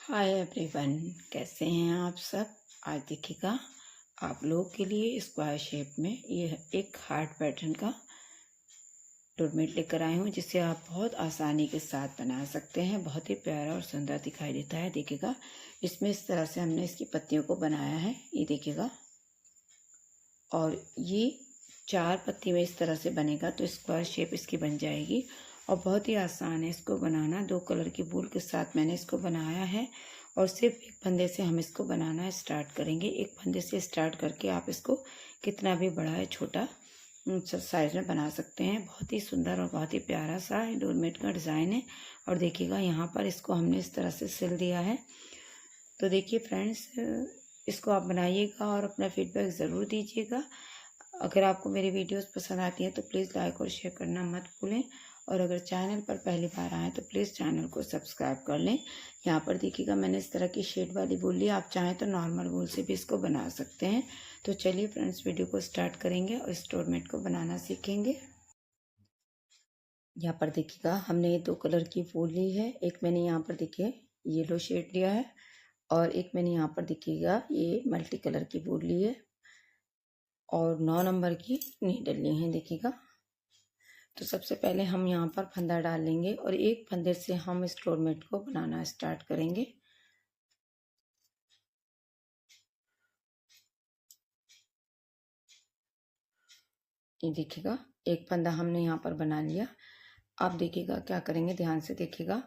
Hi everyone, कैसे हैं आप सब। आज देखिएगा आप लोगों के लिए स्क्वायर शेप में ये एक हार्ट पैटर्न का डोरमेट लेकर आए हूँ, जिसे आप बहुत आसानी के साथ बना सकते हैं। बहुत ही प्यारा और सुंदर दिखाई देता है। देखिएगा इसमें इस तरह से हमने इसकी पत्तियों को बनाया है, ये देखिएगा। और ये 4 पत्ती में इस तरह से बनेगा तो स्क्वायर शेप इसकी बन जाएगी। और बहुत ही आसान है इसको बनाना। 2 कलर की वूल के साथ मैंने इसको बनाया है। और सिर्फ एक फंदे से हम इसको बनाना स्टार्ट करेंगे। एक फंदे से स्टार्ट करके आप इसको कितना भी बड़ा या छोटा साइज में बना सकते हैं। बहुत ही सुंदर और बहुत ही प्यारा सा डोरमेट का डिज़ाइन है। और देखिएगा यहाँ पर इसको हमने इस तरह से सिल दिया है। तो देखिए फ्रेंड्स, इसको आप बनाइएगा और अपना फीडबैक ज़रूर दीजिएगा। अगर आपको मेरी वीडियोस पसंद आती हैं तो प्लीज़ लाइक और शेयर करना मत भूलें। और अगर चैनल पर पहली बार आएँ तो प्लीज़ चैनल को सब्सक्राइब कर लें। यहाँ पर देखिएगा मैंने इस तरह की शेड वाली वूल ली। आप चाहें तो नॉर्मल वूल से भी इसको बना सकते हैं। तो चलिए फ्रेंड्स, वीडियो को स्टार्ट करेंगे और इस डोरमेट को बनाना सीखेंगे। यहाँ पर देखिएगा हमने 2 कलर की वूल ली है। एक मैंने यहाँ पर देखिए येलो शेड लिया है और एक मैंने यहाँ पर देखिएगा ये मल्टी कलर की वूल ली है और 9 नंबर की नीडल ली है। देखिएगा तो सबसे पहले हम यहाँ पर फंदा डाल लेंगे और एक फंदे से हम इस डोरमेट को बनाना स्टार्ट करेंगे। ये देखिएगा एक फंदा हमने यहाँ पर बना लिया। अब देखिएगा क्या करेंगे, ध्यान से देखिएगा।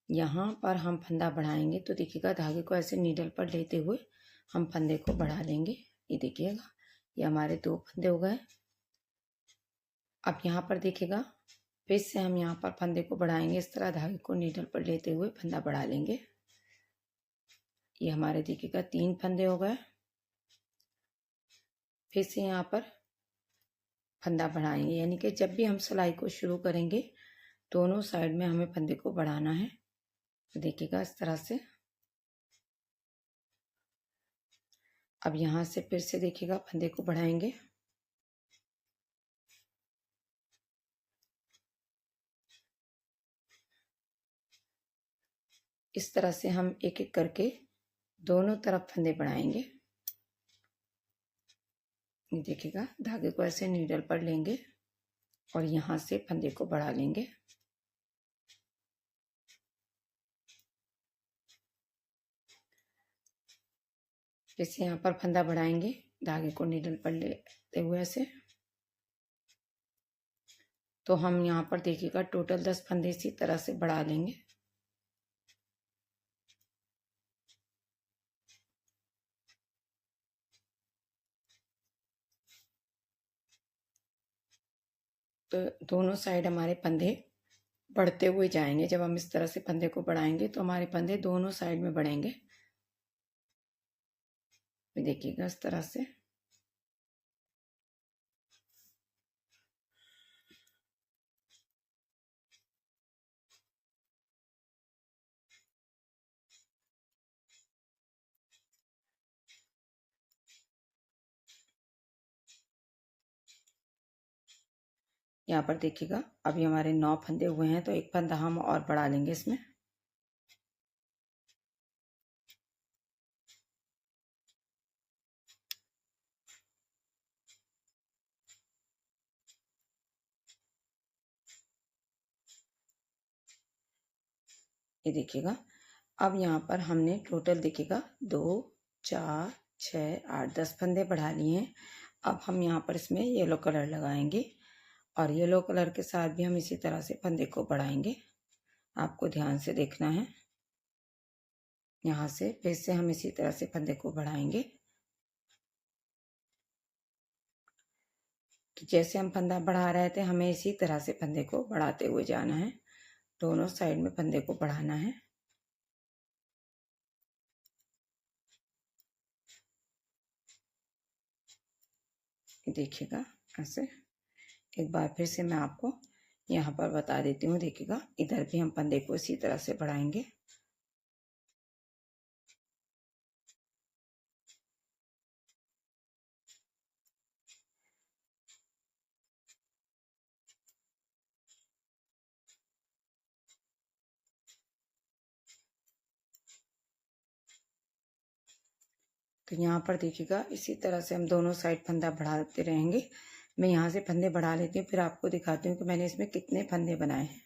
यहाँ पर हम फंदा बढ़ाएंगे तो देखिएगा धागे को ऐसे नीडल पर लेते हुए हम फंदे को बढ़ा लेंगे। ये देखिएगा ये हमारे 2 फंदे हो गए। अब यहाँ पर देखिएगा फिर से हम यहाँ पर फंदे को बढ़ाएंगे। इस तरह धागे को नीडल पर लेते हुए फंदा बढ़ा लेंगे। ये हमारे देखिएगा 3 फंदे हो गए। फिर से यहाँ पर फंदा बढ़ाएंगे, यानी कि जब भी हम सिलाई को शुरू करेंगे दोनों साइड में हमें फंदे को बढ़ाना है। देखिएगा इस तरह से। अब यहाँ से फिर से देखिएगा फंदे को बढ़ाएंगे। इस तरह से हम एक एक करके दोनों तरफ फंदे बढ़ाएंगे। देखिएगा धागे को ऐसे नीडल पर लेंगे और यहाँ से फंदे को बढ़ा लेंगे। जैसे यहाँ पर फंदा बढ़ाएंगे धागे को नीडल पर लेते हुए ऐसे, तो हम यहाँ पर देखिएगा टोटल 10 फंदे इसी तरह से बढ़ा लेंगे। तो दोनों साइड हमारे फंदे बढ़ते हुए जाएंगे। जब हम इस तरह से फंदे को बढ़ाएंगे तो हमारे फंदे दोनों साइड में बढ़ेंगे। देखिएगा इस तरह से। यहाँ पर देखिएगा अभी हमारे 9 फंदे हुए हैं, तो एक फंदा हम और बढ़ा लेंगे इसमें। ये देखिएगा अब यहाँ पर हमने टोटल देखिएगा 2 4 6 8 10 फंदे बढ़ा लिए हैं। अब हम यहाँ पर इसमें येलो कलर लगाएंगे और येलो कलर के साथ भी हम इसी तरह से फंदे को बढ़ाएंगे। आपको ध्यान से देखना है। यहाँ से फिर से हम इसी तरह से फंदे को बढ़ाएंगे। तो जैसे हम फंदा बढ़ा रहे थे हमें इसी तरह से फंदे को बढ़ाते हुए जाना है। दोनों साइड में फंदे को बढ़ाना है। देखिएगा ऐसे। एक बार फिर से मैं आपको यहाँ पर बता देती हूँ। देखिएगा इधर भी हम फंदे को इसी तरह से बढ़ाएंगे। तो यहाँ पर देखिएगा इसी तरह से हम दोनों साइड फंदा बढ़ाते रहेंगे। मैं यहाँ से फंदे बढ़ा लेती हूँ, फिर आपको दिखाती हूँ कि मैंने इसमें कितने फंदे बनाए हैं।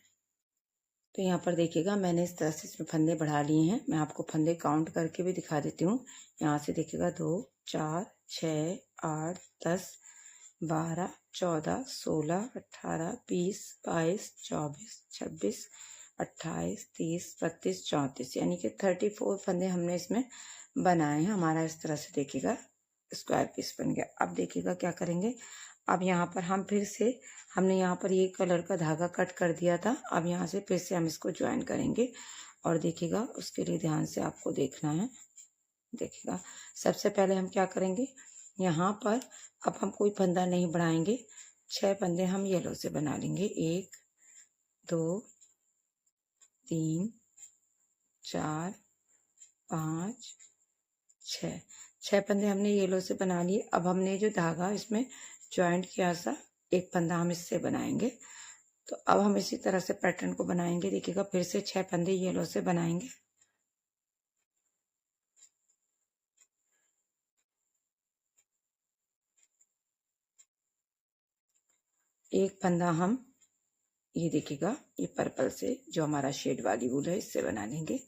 तो यहाँ पर देखिएगा मैंने इस तरह से इसमें फंदे बढ़ा लिए हैं। मैं आपको फंदे काउंट करके भी दिखा देती हूँ। यहाँ से देखिएगा 2 4 6 8 10 12 14 16 18 20 22 24 26 28 30 32 34 यानी कि 34 फंदे हमने इसमें बनाए हैं। हमारा इस तरह से देखिएगा स्क्वायर पीस बन गया। अब देखिएगा क्या करेंगे, अब यहाँ पर हम फिर से हमने यहाँ पर ये कलर का धागा कट कर दिया था। अब यहाँ से फिर से हम इसको ज्वाइन करेंगे और देखिएगा उसके लिए ध्यान से आपको देखना है। देखिएगा सबसे पहले हम क्या करेंगे, यहाँ पर अब हम कोई फंदा नहीं बढ़ाएंगे, 6 फंदे हम येलो से बना लेंगे। 1 2 3 4 5 6 फंदे हमने येलो से बना लिए। अब हमने जो धागा इसमें ज्वाइंट किया था, एक फंदा हम इससे बनाएंगे। तो अब हम इसी तरह से पैटर्न को बनाएंगे। देखिएगा फिर से 6 फंदे येलो से बनाएंगे। एक फंदा हम ये देखिएगा ये पर्पल से जो हमारा शेड वाली वूल है इससे बना लेंगे।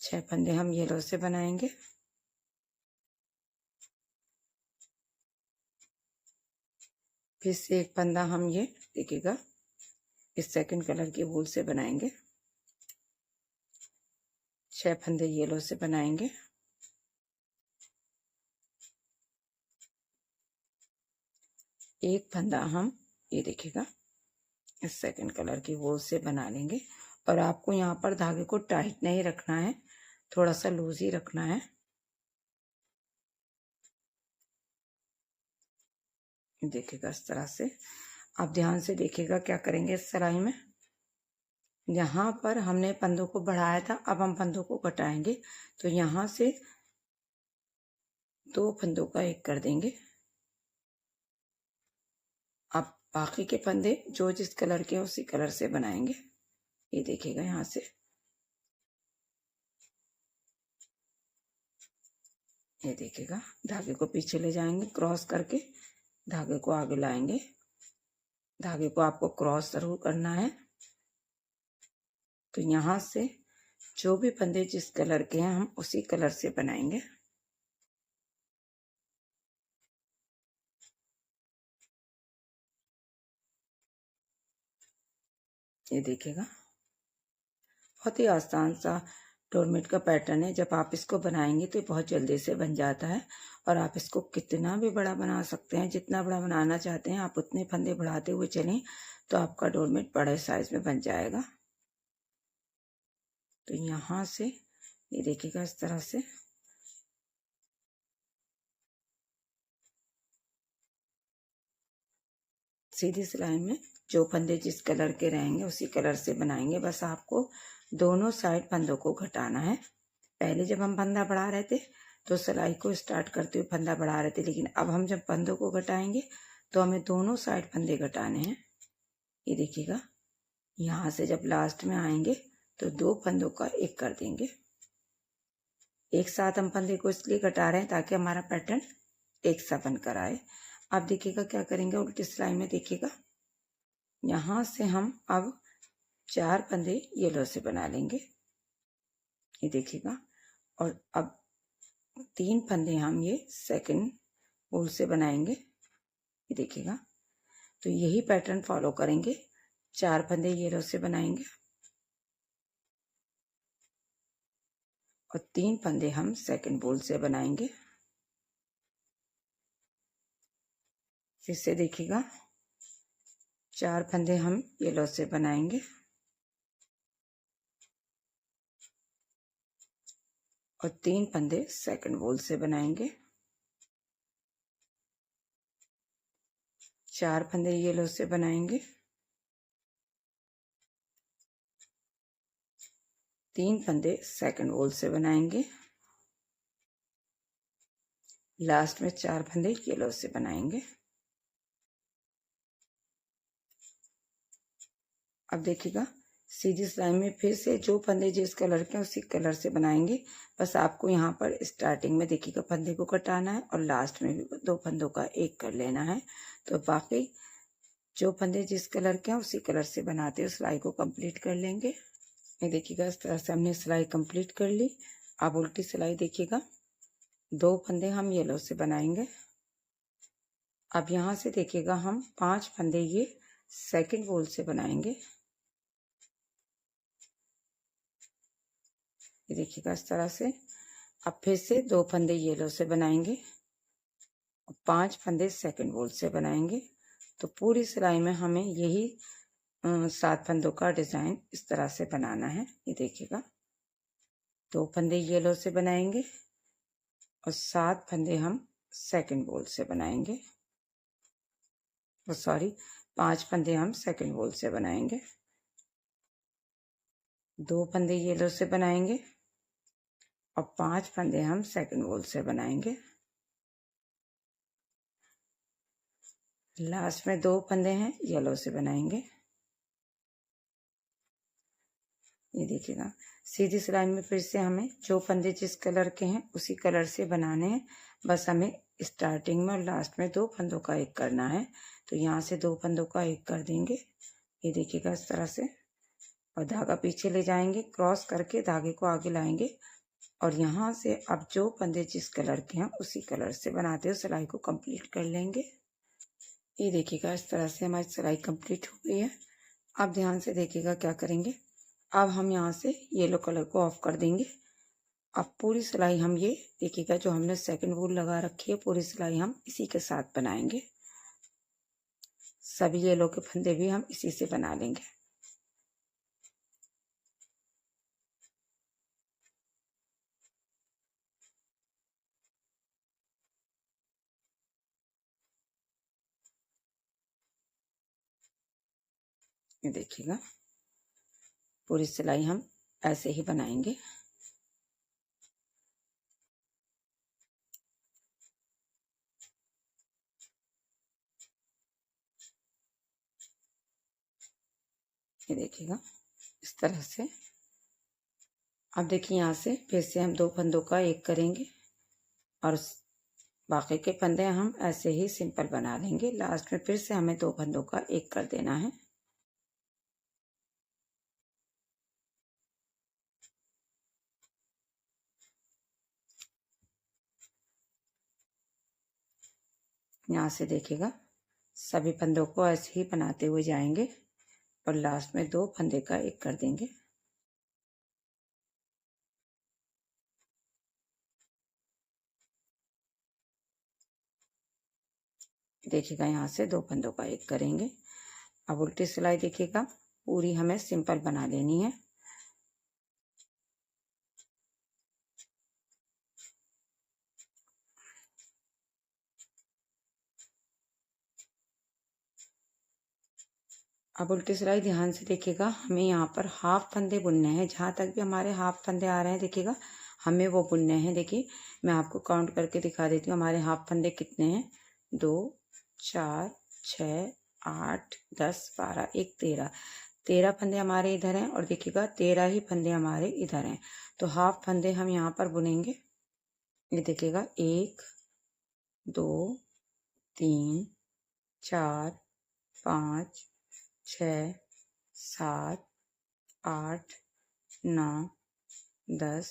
6 फंदे हम येलो से बनाएंगे। फिर से एक फंदा हम ये देखिएगा इस सेकंड कलर की वूल से बनाएंगे। 6 फंदे येलो से बनाएंगे। एक फंदा हम ये देखिएगा इस सेकंड कलर की वूल से बना लेंगे। और आपको यहाँ पर धागे को टाइट नहीं रखना है, थोड़ा सा लूज ही रखना है। देखिएगा इस तरह से। आप ध्यान से देखिएगा क्या करेंगे इस सिलाई में, यहाँ पर हमने फंदों को बढ़ाया था, अब हम फंदों को घटाएंगे। तो यहाँ से 2 फंदों का एक कर देंगे। अब बाकी के फंदे जो जिस कलर के हैं उसी कलर से बनाएंगे। ये देखिएगा यहाँ से ये देखिएगा धागे को पीछे ले जाएंगे, क्रॉस करके धागे को आगे लाएंगे। धागे को आपको क्रॉस जरूर करना है। तो यहाँ से जो भी फंदे जिस कलर के हैं हम उसी कलर से बनाएंगे। ये देखिएगा बहुत ही आसान सा डोरमेट का पैटर्न है। जब आप इसको बनाएंगे तो बहुत जल्दी से बन जाता है और आप इसको कितना भी बड़ा बना सकते हैं। जितना बड़ा बनाना चाहते हैं आप उतने फंदे बढ़ाते हुए चलें तो आपका डोरमेट बड़े साइज में बन जाएगा। तो यहाँ से ये देखिएगा इस तरह से सीधी सिलाई में जो फंदे जिस कलर के रहेंगे उसी कलर से बनाएंगे। बस आपको दोनों साइड फंदों को घटाना है। पहले जब हम फंदा बढ़ा रहे थे तो सिलाई को स्टार्ट करते हुए फंदा बढ़ा रहे थे, लेकिन अब हम जब फंदों को घटाएंगे तो हमें दोनों साइड फंदे घटाने हैं। ये देखिएगा यहाँ से जब लास्ट में आएंगे तो 2 फंदों का एक कर देंगे। एक साथ हम फंदे को इसलिए घटा रहे हैं ताकि हमारा पैटर्न एक सा बनकर आए। अब देखिएगा क्या करेंगे, उल्टी सिलाई में देखिएगा यहाँ से हम अब 4 फंदे येलो से बना लेंगे। ये देखिएगा और अब 3 फंदे हम ये सेकंड वूल से बनाएंगे। ये देखिएगा तो यही पैटर्न फॉलो करेंगे। 4 फंदे येलो से बनाएंगे और 3 फंदे हम सेकंड वूल से बनाएंगे। फिर से देखिएगा 4 फंदे हम येलो से बनाएंगे और 3 फंदे सेकंड वूल से बनाएंगे। 4 फंदे येलो से बनाएंगे, 3 फंदे सेकंड वूल से बनाएंगे, लास्ट में 4 फंदे येलो से बनाएंगे। अब देखिएगा सीधी सिलाई में फिर से जो फंदे जिस कलर के उसी कलर से बनाएंगे। बस आपको यहाँ पर स्टार्टिंग में देखिएगा फंदे को कटाना है और लास्ट में भी 2 फंदों का एक कर लेना है। तो बाकी जो फंदे जिस कलर के हैं उसी कलर से बनाते हुए सिलाई को कंप्लीट कर लेंगे। ये देखिएगा इस तरह से हमने सिलाई कंप्लीट कर ली। अब उल्टी सिलाई देखिएगा, 2 फंदे हम येलो से बनाएंगे। अब यहाँ से देखिएगा हम 5 फंदे ये सेकंड वूल से बनाएंगे। ये देखिएगा इस तरह से। अब फिर से 2 फंदे येलो से बनाएंगे और 5 फंदे सेकंड वूल से बनाएंगे। तो पूरी सिलाई में हमें यही 7 फंदों का डिजाइन इस तरह से बनाना है। ये देखिएगा 2 फंदे येलो से बनाएंगे और 7 फंदे हम सेकंड वूल से बनाएंगे। सॉरी 5 फंदे हम सेकंड वूल से बनाएंगे, 2 फंदे येलो से बनाएंगे और 5 फंदे हम सेकंड वूल से बनाएंगे। लास्ट में 2 फंदे हैं येलो से बनाएंगे। ये देखिएगा सीधी सिलाई में फिर से हमें जो फंदे जिस कलर के हैं उसी कलर से बनाने हैं। बस हमें स्टार्टिंग में और लास्ट में 2 फंदों का एक करना है। तो यहाँ से 2 फंदों का एक कर देंगे। ये देखिएगा इस तरह से, और धागा पीछे ले जाएंगे, क्रॉस करके धागे को आगे लाएंगे और यहाँ से अब जो फंदे जिस कलर के हैं उसी कलर से बनाते हुए सिलाई को कंप्लीट कर लेंगे। ये देखिएगा इस तरह से हमारी सिलाई कंप्लीट हो गई है। अब ध्यान से देखिएगा क्या करेंगे। अब हम यहाँ से येलो कलर को ऑफ कर देंगे। अब पूरी सिलाई हम ये देखिएगा जो हमने सेकंड वूल लगा रखी है पूरी सिलाई हम इसी के साथ बनाएंगे। सभी येलो के फंदे भी हम इसी से बना लेंगे। ये देखिएगा पूरी सिलाई हम ऐसे ही बनाएंगे। ये देखिएगा इस तरह से। अब देखिए यहाँ से फिर से हम 2 फंदों का एक करेंगे और बाकी के फंदे हम ऐसे ही सिंपल बना लेंगे। लास्ट में फिर से हमें 2 फंदों का एक कर देना है। यहाँ से देखिएगा सभी फंदों को ऐसे ही बनाते हुए जाएंगे और लास्ट में 2 फंदे का एक कर देंगे। देखिएगा यहाँ से 2 फंदों का एक करेंगे। अब उल्टी सिलाई देखिएगा पूरी हमें सिंपल बना लेनी है। अब उल्टी सिलाई ध्यान से देखिएगा, हमें यहाँ पर हाफ फंदे बुनने हैं। जहाँ तक भी हमारे हाफ फंदे आ रहे हैं देखिएगा हमें वो बुनने हैं। देखिए मैं आपको काउंट करके दिखा देती हूँ हमारे हाफ फंदे कितने हैं। 2 4 6 8 10 12 1 13 13 फंदे हमारे इधर हैं और देखिएगा 13 ही फंदे हमारे इधर हैं। तो हाफ फंदे हम यहाँ पर बुनेंगे। ये देखिएगा 1 2 3 4 5 6 7 8 9 10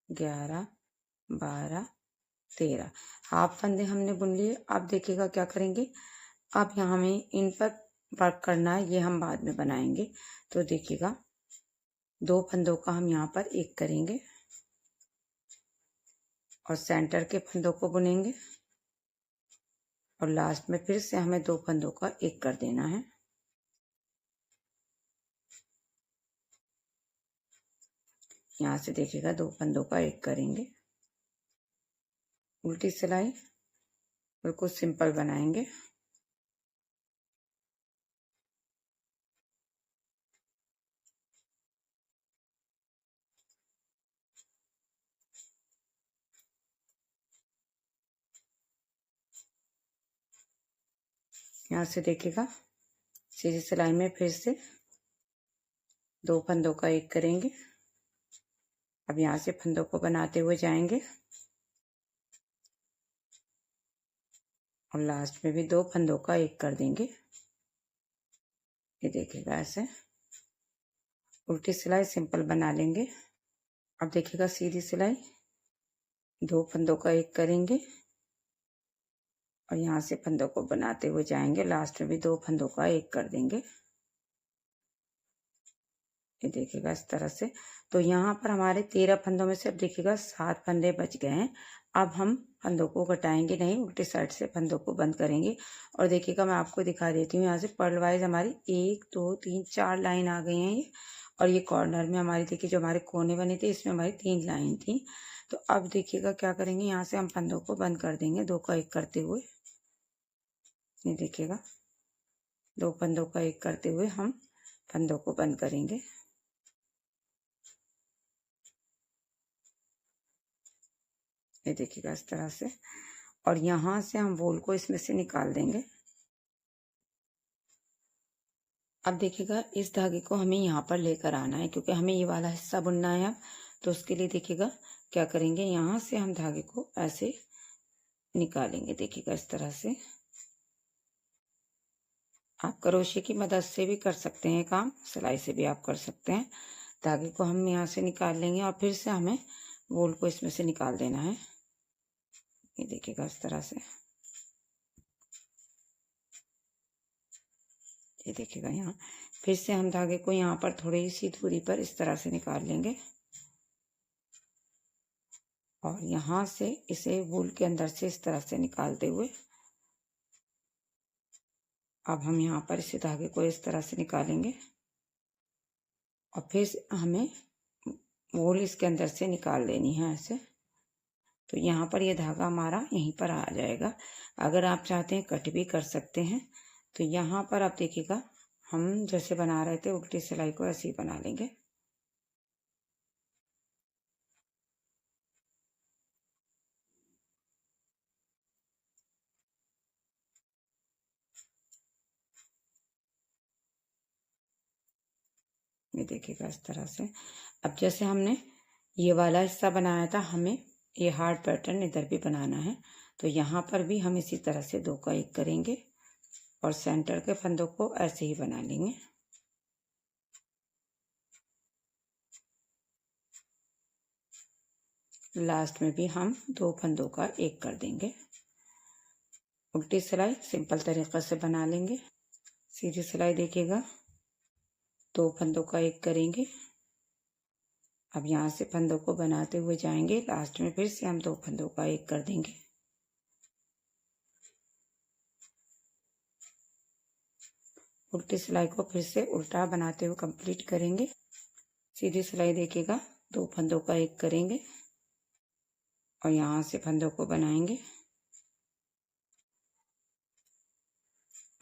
11 12 13 हाफ फंदे हमने बुन लिए। अब देखिएगा क्या करेंगे। अब यहाँ हमें इन पर वर्क करना है, ये हम बाद में बनाएंगे। तो देखिएगा 2 फंदों का हम यहाँ पर एक करेंगे और सेंटर के फंदों को बुनेंगे और लास्ट में फिर से हमें 2 फंदों का एक कर देना है। यहाँ से देखिएगा 2 फंदों का एक करेंगे। उल्टी सिलाई बिल्कुल सिंपल बनाएंगे। यहाँ से देखिएगा सीधी सिलाई में फिर से 2 फंदों का एक करेंगे। अब यहाँ से फंदों को बनाते हुए जाएंगे और लास्ट में भी 2 फंदों का एक कर देंगे। ये देखिएगा ऐसे उल्टी सिलाई सिंपल बना लेंगे। अब देखिएगा सीधी सिलाई 2 फंदों का एक करेंगे और यहाँ से फंदों को बनाते हुए जाएंगे, लास्ट में भी 2 फंदों का एक कर देंगे। ये देखिएगा इस तरह से। तो यहाँ पर हमारे 13 फंदों में से अब देखिएगा 7 फंदे बच गए हैं। अब हम फंदों को घटाएंगे नहीं, उल्टी साइड से फंदों को बंद करेंगे। और देखिएगा मैं आपको दिखा देती हूँ, यहाँ से पर्ल वाइज हमारी 1 2 3 4 लाइन आ गई हैं ये। और ये कॉर्नर में हमारी देखिए जो हमारे कोने बने थे इसमें हमारी 3 लाइन थी। तो अब देखिएगा क्या करेंगे, यहाँ से हम फंदों को बंद कर देंगे 2 का एक करते हुए। ये देखिएगा 2 फंदों का एक करते हुए हम फंदों को बंद करेंगे। ये देखिएगा इस तरह से। और यहाँ से हम वूल को इसमें से निकाल देंगे। अब देखिएगा इस धागे को हमें यहाँ पर लेकर आना है क्योंकि हमें ये वाला हिस्सा बुनना है अब। तो उसके लिए देखिएगा क्या करेंगे, यहाँ से हम धागे को ऐसे निकालेंगे। देखिएगा इस तरह से। आप क्रोशे की मदद से भी कर सकते हैं काम, सिलाई से भी आप कर सकते हैं। धागे को हम यहाँ से निकाल लेंगे और फिर से हमें वूल को इसमें से निकाल देना है। ये देखिएगा इस तरह से। ये देखिएगा यहाँ फिर से हम धागे को यहाँ पर थोड़ी सी दूरी पर इस तरह से निकाल लेंगे और यहाँ से इसे वूल के अंदर से इस तरह से निकालते हुए अब हम यहाँ पर इसे धागे को इस तरह से निकालेंगे और फिर हमें वूल इसके अंदर से निकाल देनी है ऐसे। तो यहाँ पर ये धागा हमारा यहीं पर आ जाएगा। अगर आप चाहते हैं कट भी कर सकते हैं। तो यहाँ पर आप देखिएगा हम जैसे बना रहे थे उल्टी सिलाई को ऐसे ही बना लेंगे। ये देखिएगा इस तरह से। अब जैसे हमने ये वाला हिस्सा बनाया था, हमें ये हार्ड पैटर्न इधर भी बनाना है। तो यहाँ पर भी हम इसी तरह से 2 का एक करेंगे और सेंटर के फंदों को ऐसे ही बना लेंगे। लास्ट में भी हम 2 फंदों का एक कर देंगे। उल्टी सिलाई सिंपल तरीके से बना लेंगे। सीधी सिलाई देखिएगा 2 फंदों का एक करेंगे। अब यहाँ से फंदों को बनाते हुए जाएंगे, लास्ट में फिर से हम 2 फंदों का एक कर देंगे। उल्टी सिलाई को फिर से उल्टा बनाते हुए कंप्लीट करेंगे। सीधी सिलाई देखिएगा 2 फंदों का एक करेंगे और यहाँ से फंदों को बनाएंगे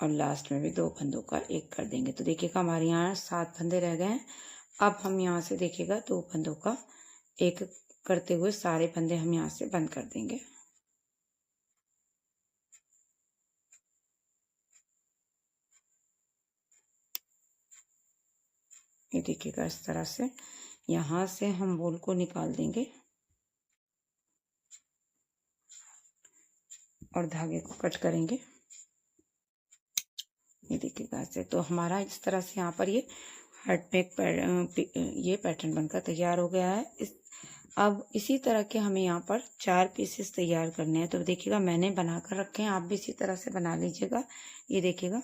और लास्ट में भी 2 फंदों का एक कर देंगे। तो देखिएगा हमारे यहाँ 7 फंदे रह गए हैं। अब हम यहाँ से देखिएगा 2 फंदों का एक करते हुए सारे फंदे हम यहाँ से बंद कर देंगे। ये देखिएगा इस तरह से। यहाँ से हम वूल को निकाल देंगे और धागे को कट करेंगे। ये देखिएगा ऐसे। तो हमारा इस तरह से यहाँ पर ये हार्ट पेक ये पैटर्न बनकर तैयार हो गया है। अब इसी तरह के हमें यहाँ पर 4 पीसेस तैयार करने हैं। तो देखिएगा मैंने बनाकर रखे हैं, आप भी इसी तरह से बना लीजिएगा। ये देखिएगा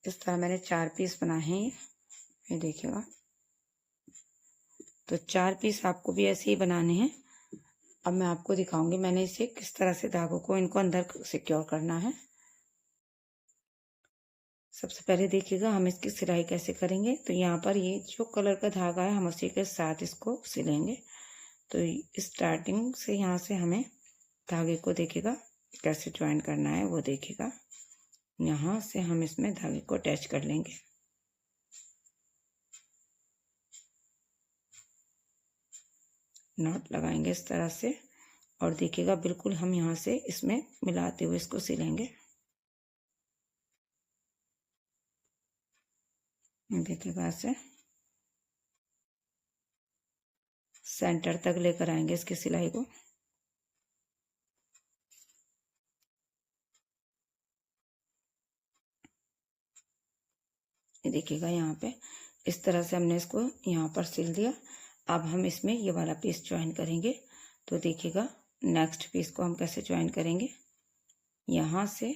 इस तरह मैंने 4 पीस बनाए हैं। ये देखिएगा। तो 4 पीस आपको भी ऐसे ही बनाने हैं। अब मैं आपको दिखाऊंगी मैंने इसे किस तरह से धागों को इनको अंदर सिक्योर करना है। सबसे पहले देखिएगा हम इसकी सिलाई कैसे करेंगे। तो यहाँ पर ये जो कलर का धागा है हम उसी के साथ इसको सिलेंगे। तो स्टार्टिंग से यहाँ से हमें धागे को देखिएगा कैसे ज्वाइन करना है वो देखिएगा। यहाँ से हम इसमें धागे को अटैच कर लेंगे। नॉट लगाएंगे इस तरह से और देखिएगा बिल्कुल हम यहाँ से इसमें मिलाते हुए इसको सिलेंगे। देखिएगा ऐसे। सेंटर तक लेकर आएंगे इसकी सिलाई को। ये देखिएगा यहाँ पे इस तरह से हमने इसको यहाँ पर सिल दिया। अब हम इसमें ये वाला पीस ज्वाइन करेंगे। तो देखिएगा नेक्स्ट पीस को हम कैसे ज्वाइन करेंगे। यहाँ से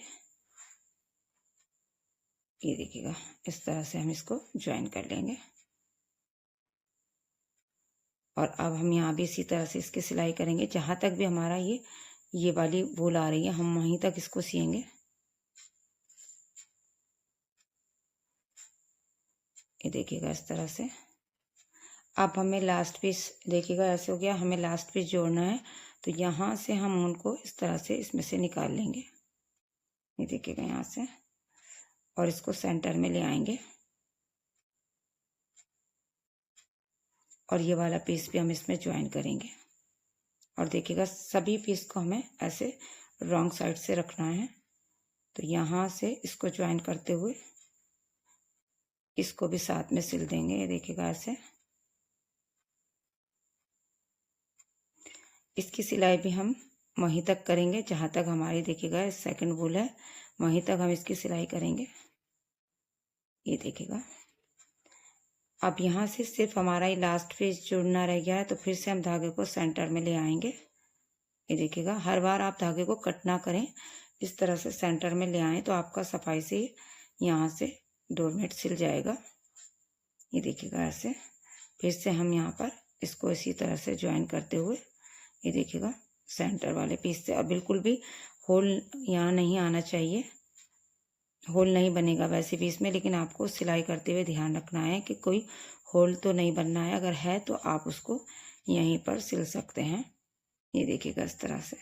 ये देखिएगा इस तरह से हम इसको ज्वाइन कर लेंगे। और अब हम यहाँ भी इसी तरह से इसकी सिलाई करेंगे। जहाँ तक भी हमारा ये वाली वूल आ रही है हम वहीं तक इसको सिएंगे। ये देखिएगा इस तरह से। अब हमें लास्ट पीस देखिएगा ऐसे हो गया, हमें लास्ट पीस जोड़ना है। तो यहाँ से हम उनको इस तरह से इसमें से निकाल लेंगे। ये देखिएगा यहाँ से, और इसको सेंटर में ले आएंगे। और ये वाला पीस भी हम इसमें ज्वाइन करेंगे। और देखिएगा सभी पीस को हमें ऐसे रॉन्ग साइड से रखना है। तो यहाँ से इसको ज्वाइन करते हुए इसको भी साथ में सिल देंगे। ये देखिएगा ऐसे। इसकी सिलाई भी हम वहीं तक करेंगे जहाँ तक हमारी देखिएगा सेकंड वूल है, वहीं तक हम इसकी सिलाई करेंगे। ये देखिएगा अब यहाँ से सिर्फ हमारा ये लास्ट पीस जुड़ना रह गया है। तो फिर से हम धागे को सेंटर में ले आएंगे। ये देखिएगा हर बार आप धागे को कट ना करें, इस तरह से सेंटर में ले आएं तो आपका सफाई से यहाँ से डोरमेट सिल जाएगा। ये देखिएगा ऐसे। फिर से हम यहाँ पर इसको इसी तरह से ज्वाइन करते हुए ये देखिएगा सेंटर वाले पीस से। और बिल्कुल भी होल यहाँ नहीं आना चाहिए, होल नहीं बनेगा वैसे भी इसमें, लेकिन आपको सिलाई करते हुए ध्यान रखना है कि कोई होल तो नहीं बनना है। अगर है तो आप उसको यहीं पर सिल सकते हैं। ये देखिएगा इस तरह से।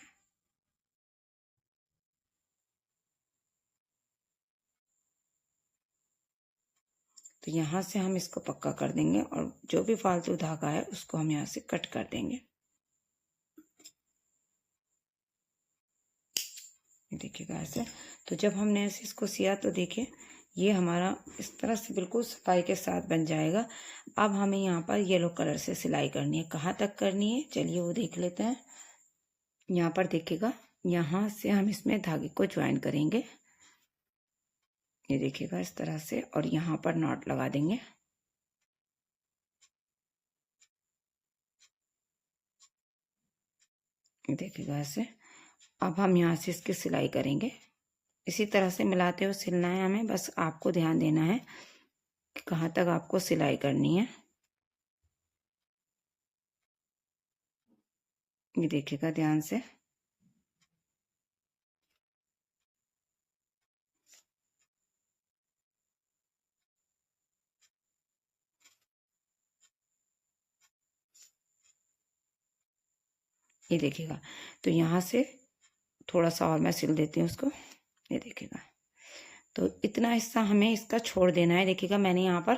तो यहाँ से हम इसको पक्का कर देंगे और जो भी फालतू धागा है उसको हम यहाँ से कट कर देंगे। देखिएगा ऐसे। तो जब हमने ऐसे इसको सिया तो देखिए ये हमारा इस तरह से बिल्कुल सफाई के साथ बन जाएगा। अब हमें यहाँ पर येलो कलर से सिलाई करनी है। कहाँ तक करनी है चलिए वो देख लेते हैं। यहाँ पर देखिएगा यहाँ से हम इसमें धागे को ज्वाइन करेंगे। ये देखिएगा इस तरह से, और यहाँ पर नॉट लगा देंगे। देखिएगा ऐसे। अब हम यहाँ से इसकी सिलाई करेंगे। इसी तरह से मिलाते हुए सिलना है हमें, बस आपको ध्यान देना है कि कहाँ तक आपको सिलाई करनी है। ये देखिएगा ध्यान से। ये देखिएगा तो यहाँ से थोड़ा सा और मैं सिल देती हूँ उसको। ये देखिएगा तो इतना हिस्सा हमें इसका छोड़ देना है। देखिएगा मैंने यहाँ पर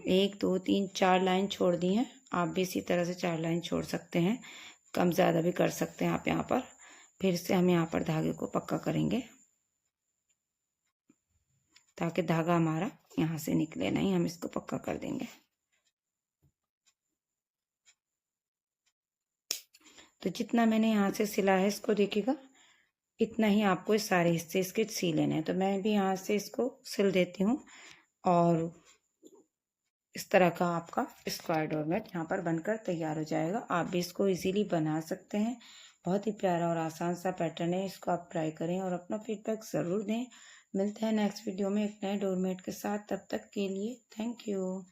1 2 3 4 लाइन छोड़ दी हैं। आप भी इसी तरह से 4 लाइन छोड़ सकते हैं, कम ज़्यादा भी कर सकते हैं आप यहाँ पर। फिर से हम यहाँ पर धागे को पक्का करेंगे ताकि धागा हमारा यहाँ से निकले नहीं। हम इसको पक्का कर देंगे। तो जितना मैंने यहाँ से सिला है इसको देखिएगा इतना ही आपको इस सारे हिस्से इसके सी लेने हैं। तो मैं भी यहाँ से इसको सिल देती हूँ और इस तरह का आपका स्क्वायर डोरमेट यहाँ पर बनकर तैयार हो जाएगा। आप भी इसको इजीली बना सकते हैं। बहुत ही प्यारा और आसान सा पैटर्न है। इसको आप ट्राई करें और अपना फीडबैक ज़रूर दें। मिलते हैं नेक्स्ट वीडियो में एक नए डोरमेट के साथ। तब तक के लिए थैंक यू।